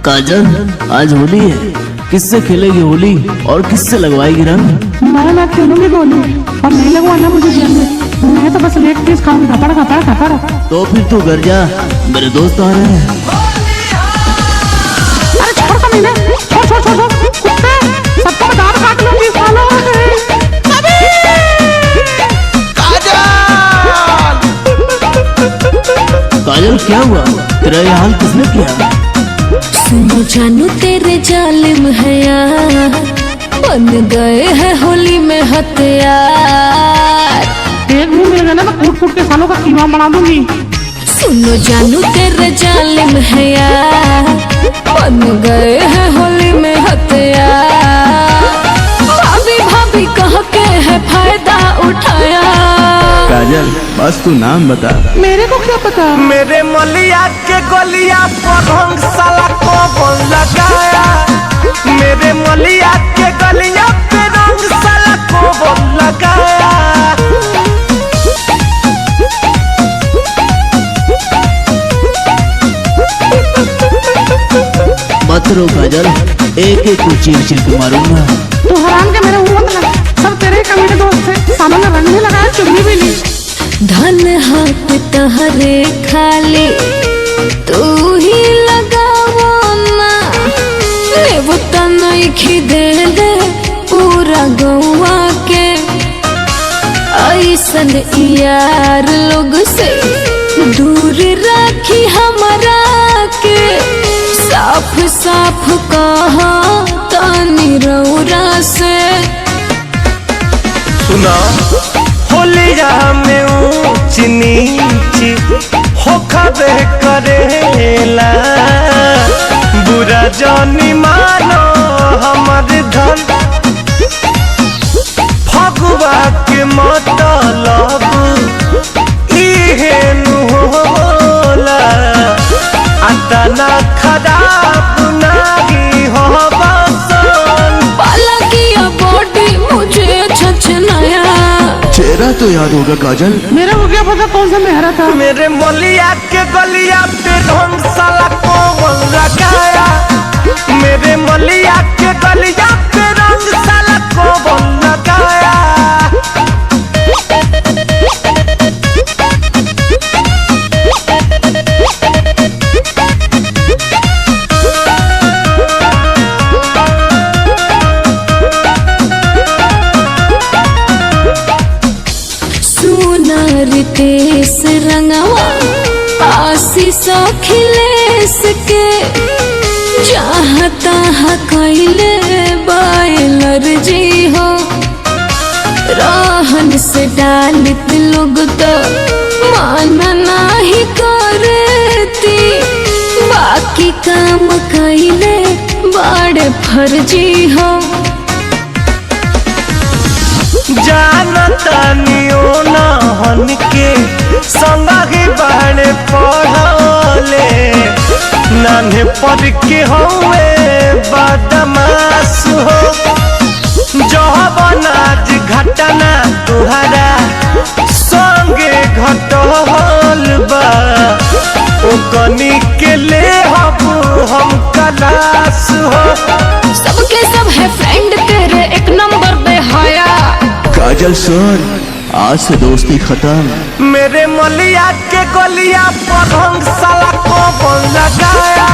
काजल, आज होली है, किससे खेलेगी होली और किससे लगवाएगी रंग? मैं खेलूंगी होली और नहीं लगवाना मुझे जेल में। मैं तो बस लेट पीस खाऊंगी, खपड़ा। तो फिर तू घर जा, मेरे दोस्त आ रहे हैं। अरे छोड़ कमीने, छोड़ कुत्ते, सबको मैं दांत काट लूंगी सालों। काजल क्या हुआ? तेरा ये हाल किसने किया? सुनो जानू तेरे जालिम है यार, बन गए हैं होली में हथियार। एक भी मिल गया ना, मैं कूट के सालों का कीमा बना दूंगी। सुनो जानू तेरे जालिम है यार, बन गए हैं होली में हथियार। भाभी कह के है फायदा उठाया। काजल, बस तू नाम बता। मेरे को क्या पता? मेरे मलिया के गलिया पर रंग साला कौन लगाया? मेरे मलिया के गलिया पे रंग साला कौन लगाया? मत रो काजल, एक को चीर के मारूंगा। तू हराम के मेरे ऊपर लगा, सब तेरे कमीने दोस्त थे। सालों ने रंग भी लगाया, चुन्नी भी ली। धन हाथ तहरे खाली तू ही लगावो ना, लेवो तनई खिदे दे पूरा गौवा के। ऐसन यार लोग से दूर राखी हमरा के, साफ कहा तानी रौरा से। सुना होलिया में ऊंच नीच होखबे करेला, बुरा जानी मानो हमर धन। फगुआ के मतलब इहे नु होला, अतना खराब नागी हो बसन। पाला किया बॉडी मुझे छछनाया। चेहरा तो याद होगा काजल। मेरे को क्या पता कौन सा मेहरा था? मेरे मलिया के गलिया पे रंग साला कौन लगाया? मेरे मलिया के गलिया पे रंग साला कौन लगाया? रितेश रंगवा आशीष अखिलेश के, चाहता कैले बायलर जी हो। रहन से डालित लोग तो माना नहीं करती, बाकी काम कैले बड़े फर्जी हो। जानता नियो ना हन के संगी बहने पढ़ले, नाने पढ़ के हुए बदमाश हो। जहबनाज घटना तुहरा संगे घटल बा, ओ कनी के ले हम कलाश हो। सबके सब है फ्रेंड तेरे एक नंबर बेहया। काजल सुन, आज से दोस्ती खत्म। मेरे मलिया के गलिया पर रंग साला कौन लगाया?